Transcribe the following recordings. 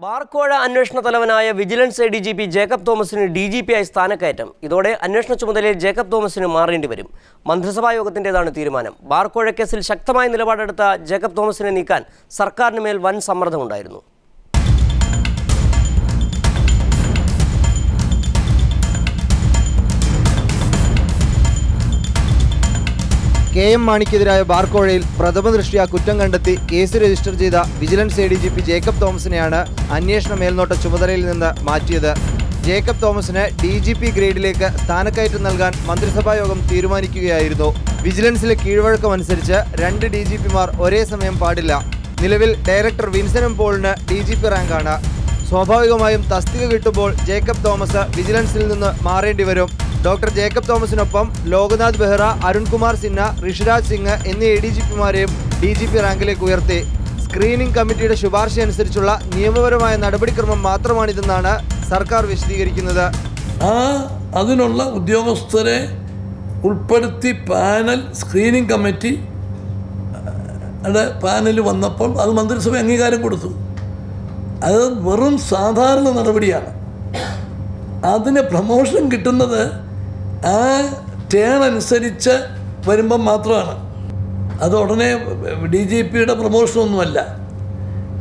ബാർക്കോഴ അന്വേഷണ തലവനായ vigilance ADGP Jacob തോമസിന് DGP ആയി സ്ഥാനക്കയറ്റം. ഇതോടെ അന്വേഷണ ചുമതലയിൽ ജേക്കബ് തോമസിന് മാറേണ്ടി വരും. മന്ത്രിസഭാ യോഗത്തിൻ്റെതാണ് തീരുമാനം. ബാർക്കോഴ കേസിൽ ശക്തമായ നിലപാടെടുത്ത ജേക്കബ് തോമസിനെ നീക്കാൻ സർക്കാരിന് മേൽ വൻ സമ്മർദ്ദമുണ്ടായിരുന്നു. KM മാണിക്കെതിരായ ബാർക്കോഴയിൽ പ്രഥമ ദൃഷ്ട്യാ കുറ്റം കണ്ടെത്തി കേസ് രജിസ്റ്റർ ചെയ്ത വിജിലൻസ് ADGP ജേക്കബ് തോമസിനെയാണ് അന്വേഷണ മേൽനോട്ട ചുമതലയിൽ നിന്ന് മാറ്റിയത്. ജേക്കബ് തോമസിന് DGP ഗ്രേഡിലേക്ക് സ്ഥാനക്കയറ്റം നൽകാൻ മന്ത്രിസഭാ യോഗം തീരുമാനിക്കുകയായിരുന്നു. വിജിലൻസിലെ കീഴ്വഴക്കമനുസരിച്ച് 2 DGPമാർ ഒരേ സമയം പാടില്ല. നിലവിൽ ഡയറക്ടർ വിൻസൻ എം പോളിന് DGP റാങ്കാണ്. സ്വാഭാവികമായും തസ്തിക കിട്ടുമ്പോൾ ജേക്കബ് തോമസ് വിജിലൻസിൽ നിന്ന് മാറേണ്ടി വരും. ഡോക്ടർ ജേക്കബ് തോമസിനൊപ്പം ലോക്നാഥ് ബെഹ്റ, അരുൺകുമാർ സിൻഹ, ഋഷിരാജ് സിംഗ് എന്നീ ADGPമാരെയും DGP റാങ്കിലേക്ക് ഉയർത്തി. സ്ക്രീനിംഗ് കമ്മിറ്റിയുടെ ശുപാർശ അനുസരിച്ചുള്ള നിയമപരമായ നടപടിക്രമം മാത്രമാണിതെന്നാണ് സർക്കാർ വിശദീകരിക്കുന്നത്. അതിനുള്ള ഉദ്യോഗസ്ഥരെ ഉൾപ്പെടുത്തി സ്ക്രീനിംഗ് കമ്മിറ്റി പാനൽ വന്നപ്പോൾ അത് മന്ത്രിസഭ അംഗീകാരം കൊടുത്തു. അത് വെറും സാധാരണ നടപടിയാണ്. അതിന് പ്രമോഷൻ കിട്ടുന്നത് ആ ടേൺ അനുസരിച്ച് വരുമ്പം മാത്രമാണ്. അത് ഉടനെ DGPയുടെ പ്രമോഷനൊന്നുമല്ല.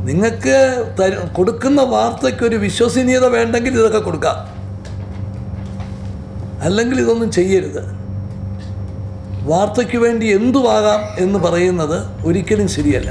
നിങ്ങൾക്ക് കൊടുക്കുന്ന വാർത്തയ്ക്കൊരു വിശ്വസനീയത വേണ്ടെങ്കിൽ ഇതൊക്കെ കൊടുക്കാം, അല്ലെങ്കിൽ ഇതൊന്നും ചെയ്യരുത്. വാർത്തയ്ക്ക് വേണ്ടി എന്തുവാകാം എന്ന് പറയുന്നത് ഒരിക്കലും ശരിയല്ല.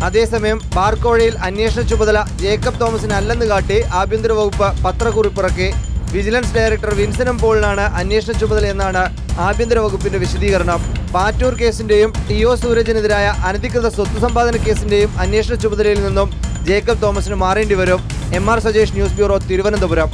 അതേസമയം ബാർക്കോഴയിൽ അന്വേഷണ ചുമതല ജേക്കബ് തോമസിന് അല്ലെന്ന് കാട്ടി ആഭ്യന്തര വകുപ്പ് പത്രക്കുറിപ്പിറക്കി. വിജിലൻസ് ഡയറക്ടർ വിൻസൻ എം പോളിനാണ് അന്വേഷണ ചുമതലയെന്നാണ് ആഭ്യന്തര വകുപ്പിന്റെ വിശദീകരണം. പാറ്റൂർ കേസിന്റെയും TO സൂരജിനെതിരായ അനധികൃത സ്വത്ത് സമ്പാദന കേസിന്റെയും അന്വേഷണ ചുമതലയിൽ നിന്നും ജേക്കബ് തോമസിന് മാറേണ്ടി വരും. MR Sajesh, news bureau, Thiruvananthapuram.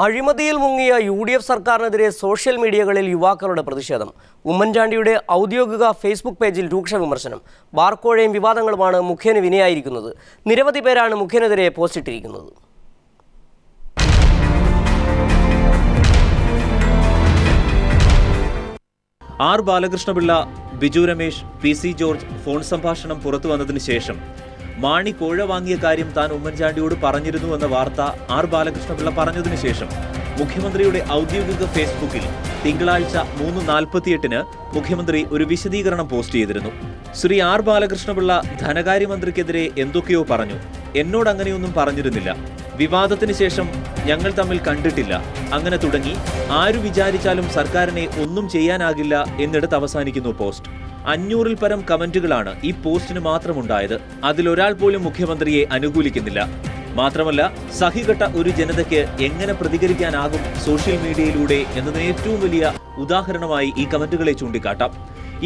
അഴിമതിയിൽ മുങ്ങിയ UDF സർക്കാരിനെതിരെ സോഷ്യൽ മീഡിയകളിൽ യുവാക്കളുടെ പ്രതിഷേധം. ഉമ്മൻചാണ്ടിയുടെ ഔദ്യോഗിക ഫേസ്ബുക്ക് പേജിൽ രൂക്ഷ വിമർശനം. ബാർക്കോഴയും വിവാദങ്ങളുമാണ് മുഖ്യന് വിനയായിരിക്കുന്നത്. നിരവധി പേരാണ് മുഖ്യനെതിരെ പോസ്റ്റിട്ടിരിക്കുന്നത്. R. Balakrishna Pillai, Biju Ramesh, PC George phone സംഭാഷണം പുറത്തു വന്നതിന് ശേഷം മാണി കോഴ വാങ്ങിയ കാര്യം താൻ ഉമ്മൻചാണ്ടിയോട് പറഞ്ഞിരുന്നുവെന്ന വാർത്ത R. ബാലകൃഷ്ണപിള്ള പറഞ്ഞതിനു ശേഷം മുഖ്യമന്ത്രിയുടെ ഔദ്യോഗിക ഫേസ്ബുക്കിൽ തിങ്കളാഴ്ച 3:48 മുഖ്യമന്ത്രി ഒരു വിശദീകരണം പോസ്റ്റ് ചെയ്തിരുന്നു. ശ്രീ R. ബാലകൃഷ്ണപിള്ള ധനകാര്യമന്ത്രിക്കെതിരെ എന്തൊക്കെയോ പറഞ്ഞു. എന്നോട് അങ്ങനെയൊന്നും പറഞ്ഞിരുന്നില്ല. വിവാദത്തിന് ശേഷം ഞങ്ങൾ തമ്മിൽ കണ്ടിട്ടില്ല. അങ്ങനെ തുടങ്ങി ആരു വിചാരിച്ചാലും സർക്കാരിനെ ഒന്നും ചെയ്യാനാകില്ല എന്നിടത്ത് അവസാനിക്കുന്നു പോസ്റ്റ്. 500-ൽ പരം കമന്റുകളാണ് ഈ പോസ്റ്റിന് മാത്രമുണ്ടായത്. അതിലൊരാൾ പോലും മുഖ്യമന്ത്രിയെ അനുകൂലിക്കുന്നില്ല. മാത്രമല്ല, സഹികെട്ട ഒരു ജനതയ്ക്ക് എങ്ങനെ പ്രതികരിക്കാനാകും സോഷ്യൽ മീഡിയയിലൂടെ എന്നതിന് ഏറ്റവും വലിയ ഉദാഹരണമായി ഈ കമന്റുകളെ ചൂണ്ടിക്കാട്ടാം.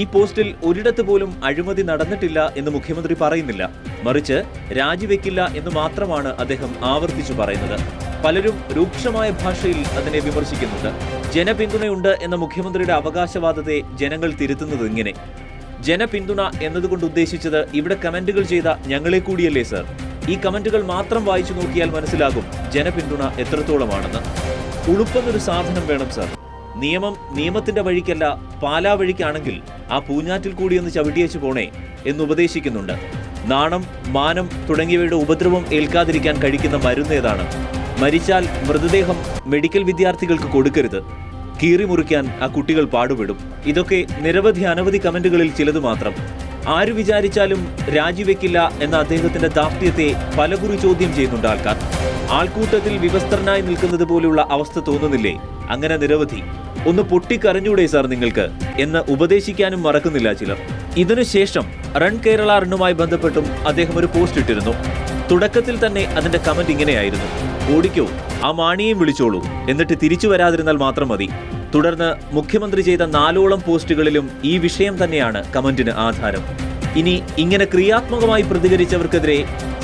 ഈ പോസ്റ്റിൽ ഒരിടത്ത് പോലും അഴിമതി നടന്നിട്ടില്ല എന്ന് മുഖ്യമന്ത്രി പറയുന്നില്ല. മറിച്ച് രാജിവെക്കില്ല എന്ന് മാത്രമാണ് അദ്ദേഹം ആവർത്തിച്ചു പറയുന്നത്. പലരും രൂക്ഷമായ ഭാഷയിൽ അതിനെ വിമർശിക്കുന്നുണ്ട്. ജനപിന്തുണയുണ്ട് എന്ന മുഖ്യമന്ത്രിയുടെ അവകാശവാദത്തെ ജനങ്ങൾ തിരുത്തുന്നത് ഇങ്ങനെ: ജനപിന്തുണ എന്നതുകൊണ്ട് ഉദ്ദേശിച്ചത് ഇവിടെ കമന്റുകൾ ചെയ്ത ഞങ്ങളെ കൂടിയല്ലേ സർ? ഈ കമന്റുകൾ മാത്രം വായിച്ചു നോക്കിയാൽ മനസ്സിലാകും ജനപിന്തുണ എത്രത്തോളമാണെന്ന്. ഉളുപ്പെന്നൊരു സാധനം വേണം സർ. നിയമം നിയമത്തിന്റെ വഴിക്കല്ല, പാലാ വഴിക്കാണെങ്കിൽ ആ പൂഞ്ഞാറ്റിൽ കൂടിയൊന്ന് ചവിട്ടിയേച്ചു പോണേ എന്നുപദേശിക്കുന്നുണ്ട്. നാണം, മാനം തുടങ്ങിയവയുടെ ഉപദ്രവം ഏൽക്കാതിരിക്കാൻ കഴിക്കുന്ന മരുന്നേതാണ്? മരിച്ചാൽ മൃതദേഹം മെഡിക്കൽ വിദ്യാർത്ഥികൾക്ക് കൊടുക്കരുത്. കീറി മുറിക്കാൻ ആ കുട്ടികൾ പാടുപെടും. ഇതൊക്കെ അനവധി കമന്റുകളിൽ ചിലത് മാത്രം. ആര് വിചാരിച്ചാലും രാജിവെക്കില്ല എന്ന അദ്ദേഹത്തിന്റെ ദാർഢ്യത്തെ പലകുറി ചോദ്യം ചെയ്യുന്നുണ്ട് ആൾക്കാർ. ആൾക്കൂട്ടത്തിൽ വിവസ്ത്രനായി നിൽക്കുന്നത് പോലുള്ള അവസ്ഥ തോന്നുന്നില്ലേ? അങ്ങനെ നിരവധി. ഒന്ന് പൊട്ടിക്കരഞ്ഞൂടെ സാർ നിങ്ങൾക്ക് എന്ന് ഉപദേശിക്കാനും മറക്കുന്നില്ല ചിലർ. ഇതിനുശേഷം റൺ കേരള റണ്ണുമായി ബന്ധപ്പെട്ടും അദ്ദേഹം ഒരു പോസ്റ്റ് ഇട്ടിരുന്നു. തുടക്കത്തിൽ തന്നെ അതിന്റെ കമന്റ് ഇങ്ങനെയായിരുന്നു: ഓടിക്കോ, ആ മാണിയെയും വിളിച്ചോളൂ, എന്നിട്ട് തിരിച്ചു വരാതിരുന്നാൽ മാത്രം മതി. തുടർന്ന് മുഖ്യമന്ത്രി ചെയ്ത 4ഓളം പോസ്റ്റുകളിലും ഈ വിഷയം തന്നെയാണ് കമന്റിന് ആധാരം. ഇനി ഇങ്ങനെ ക്രിയാത്മകമായി പ്രതികരിച്ചവർക്കെതിരെ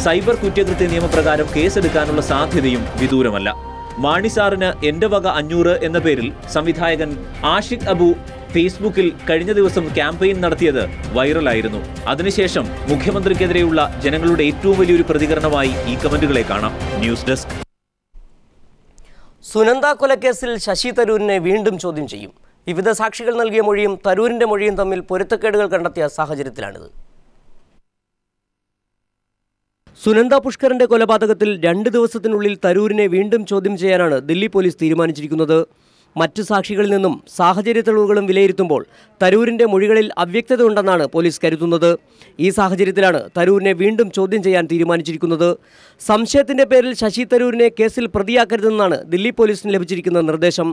സൈബർ കുറ്റകൃത്യ നിയമപ്രകാരം കേസെടുക്കാനുള്ള സാധ്യതയും വിദൂരമല്ല. മാണി സാറിന് എന്റെ വക 500 എന്ന പേരിൽ സംവിധായകൻ ആഷിഖ് അബു ഫേസ്ബുക്കിൽ കഴിഞ്ഞ ദിവസം ക്യാമ്പയിൻ നടത്തിയത് വൈറലായിരുന്നു. അതിനുശേഷം മുഖ്യമന്ത്രിക്കെതിരെയുള്ള ജനങ്ങളുടെ ഏറ്റവും വലിയൊരു പ്രതികരണമായി ഈ കമന്റുകളെ കാണാം. News desk. സുനന്ദ കൊലക്കേസിൽ ശശി തരൂരിനെ വീണ്ടും ചോദ്യം ചെയ്യും. വിവിധ സാക്ഷികൾ നൽകിയ മൊഴിയും തരൂരിന്റെ മൊഴിയും തമ്മിൽ പൊരുത്തക്കേടുകൾ കണ്ടെത്തിയ സാഹചര്യത്തിലാണിത്. സുനന്ദ പുഷ്കറിന്റെ കൊലപാതകത്തിൽ 2 ദിവസത്തിനുള്ളിൽ തരൂരിനെ വീണ്ടും ചോദ്യം ചെയ്യാനാണ് ദില്ലി പോലീസ് തീരുമാനിച്ചിരിക്കുന്നത്. മറ്റു സാക്ഷികളിൽ നിന്നും സാഹചര്യ തെളിവുകളും വിലയിരുത്തുമ്പോൾ തരൂരിന്റെ മൊഴികളിൽ അവ്യക്തത ഉണ്ടെന്നാണ് പോലീസ് കരുതുന്നത്. ഈ സാഹചര്യത്തിലാണ് തരൂരിനെ വീണ്ടും ചോദ്യം ചെയ്യാൻ തീരുമാനിച്ചിരിക്കുന്നത്. സംശയത്തിന്റെ പേരിൽ ശശി തരൂരിനെ കേസിൽ പ്രതിയാക്കരുതെന്നാണ് ദില്ലി പോലീസിന് ലഭിച്ചിരിക്കുന്ന നിർദ്ദേശം.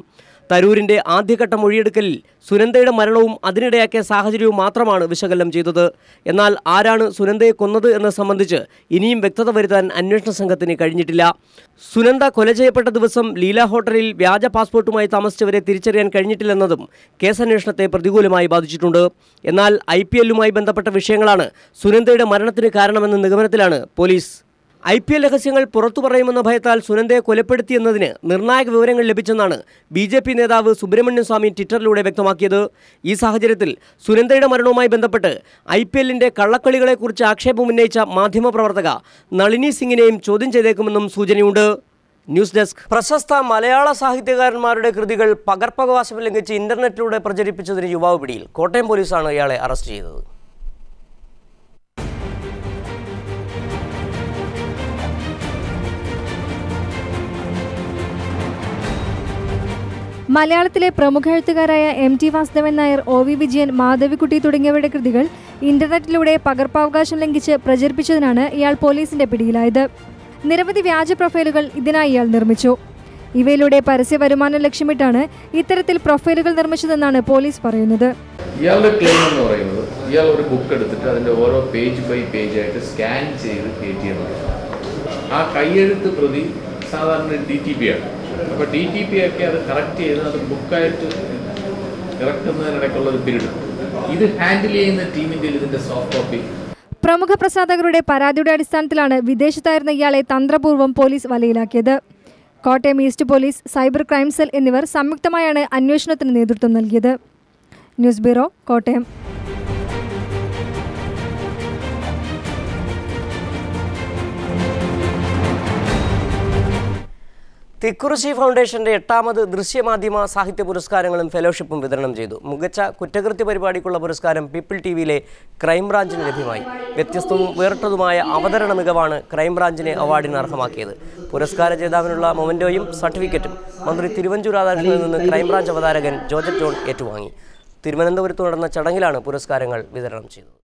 തരൂരിന്റെ ആദ്യഘട്ട മൊഴിയെടുക്കലിൽ സുനന്ദയുടെ മരണവും അതിനിടയാക്കിയ സാഹചര്യവും മാത്രമാണ് വിശകലനം ചെയ്തത്. എന്നാൽ ആരാണ് സുനന്ദയെ കൊന്നത് എന്നത് സംബന്ധിച്ച് ഇനിയും വ്യക്തത വരുത്താൻ അന്വേഷണ സംഘത്തിന് കഴിഞ്ഞിട്ടില്ല. സുനന്ദ കൊല ചെയ്യപ്പെട്ട ദിവസം ലീല ഹോട്ടലിൽ വ്യാജ പാസ്പോർട്ടുമായി താമസിച്ചവരെ തിരിച്ചറിയാൻ കഴിഞ്ഞിട്ടില്ലെന്നതും കേസന്വേഷണത്തെ പ്രതികൂലമായി ബാധിച്ചിട്ടുണ്ട്. എന്നാൽ IPL-ലുമായി ബന്ധപ്പെട്ട വിഷയങ്ങളാണ് സുനന്ദയുടെ മരണത്തിന് കാരണമെന്ന നിഗമനത്തിലാണ് പോലീസ്. IPL രഹസ്യങ്ങൾ പുറത്തു പറയുമെന്ന ഭയത്താൽ സുനന്ദയെ കൊലപ്പെടുത്തിയെന്നതിന് നിർണായക വിവരങ്ങൾ ലഭിച്ചെന്നാണ് BJP നേതാവ് സുബ്രഹ്മണ്യം സ്വാമി ട്വിറ്ററിലൂടെ വ്യക്തമാക്കിയത്. ഈ സാഹചര്യത്തിൽ സുനന്ദയുടെ മരണവുമായി ബന്ധപ്പെട്ട് IPL-ന്റെ കള്ളക്കളികളെക്കുറിച്ച് ആക്ഷേപമുന്നയിച്ച മാധ്യമപ്രവർത്തക നളിനി സിംഗിനെയും ചോദ്യം ചെയ്തേക്കുമെന്നും സൂചനയുണ്ട്. News desk. പ്രശസ്ത മലയാള സാഹിത്യകാരന്മാരുടെ കൃതികൾ പകർപ്പവകാശം ലംഘിച്ച് ഇന്റർനെറ്റിലൂടെ പ്രചരിപ്പിച്ചതിന് യുവാവ് പിടിയിൽ. കോട്ടയം പോലീസാണ് ഇയാളെ അറസ്റ്റ് ചെയ്തത്. മലയാളത്തിലെ പ്രമുഖ എഴുത്തുകാരായ MT വാസുദേവൻ നായർ, OV വിജയൻ, മാധവിക്കുട്ടി തുടങ്ങിയവരുടെ കൃതികൾ ഇന്റർനെറ്റിലൂടെ പകർപ്പവകാശം ലംഘിച്ച് പ്രചരിപ്പിച്ചതിനാണ് ഇയാൾ പോലീസിന്റെ പിടിയിലായത്. നിരവധി വ്യാജ പ്രൊഫൈലുകൾ ഇതിനായി ഇയാൾ നിർമ്മിച്ചു. ഇവയിലൂടെ പരസ്യ വരുമാനം ലക്ഷ്യമിട്ടാണ് ഇത്തരത്തിൽ പ്രൊഫൈലുകൾ നിർമ്മിച്ചതെന്നാണ് പോലീസ് പറയുന്നത്. ഇയാളുടെ ക്ലെയിം എന്ന് പറയുന്നത് ഇയാൾ ഒരു ബുക്ക് എടുത്തിട്ട് അതിൻ്റെ ഓരോ പേജ് ബൈ പേജ് ആയിട്ട് സ്കാൻ ചെയ്ത് കയറ്റിയെന്നത്. ആ കൈയെഴുത്ത് പ്രതി സാധാരണ DTP ആണ്. അപ്പോൾ DTP ഒക്കെ അത് കറക്റ്റ് ചെയ്ത് അത് ബുക്കായിട്ട് ഇറക്കുന്നതിനിടയ്ക്കുള്ള ഒരു പീരീഡ് ഇത് ഹാൻഡിൽ ചെയ്യുന്ന ടീമിൻ്റെ ഇതിൻ്റെ സോഫ്റ്റ് കോപ്പി. പ്രമുഖ പ്രസാധകരുടെ പരാതിയുടെ അടിസ്ഥാനത്തിലാണ് വിദേശത്തായിരുന്ന ഇയാളെ തന്ത്രപൂർവ്വം പോലീസ് വലയിലാക്കിയത്. Kottayam east police, cyber crime cell എന്നിവർ സംയുക്തമായാണ് അന്വേഷണത്തിന് നേതൃത്വം നൽകിയത്. News bureau, Kottayam. തിക്കുറിശി ഫൗണ്ടേഷന്റെ 8ാമത് ദൃശ്യമാധ്യമ സാഹിത്യ പുരസ്കാരങ്ങളും ഫെലോഷിപ്പും വിതരണം ചെയ്തു. മികച്ച കുറ്റകൃത്യ പരിപാടിക്കുള്ള പുരസ്കാരം പീപ്പിൾ TVയിലെ ക്രൈംബ്രാഞ്ചിന് ലഭ്യമായി. വ്യത്യസ്തവും വേറിട്ടതുമായ അവതരണ മികവാണ് ക്രൈംബ്രാഞ്ചിനെ അവാർഡിന് അർഹമാക്കിയത്. പുരസ്കാര ജേതാവിനുള്ള മൊമെന്റോയും സർട്ടിഫിക്കറ്റും മന്ത്രി തിരുവഞ്ചൂർ രാധാകൃഷ്ണനിൽ നിന്ന് ക്രൈംബ്രാഞ്ച് അവതാരകൻ ജോർജറ്റ് ജോൺ ഏറ്റുവാങ്ങി. തിരുവനന്തപുരത്ത് നടന്ന ചടങ്ങിലാണ് പുരസ്കാരങ്ങൾ വിതരണം ചെയ്തത്.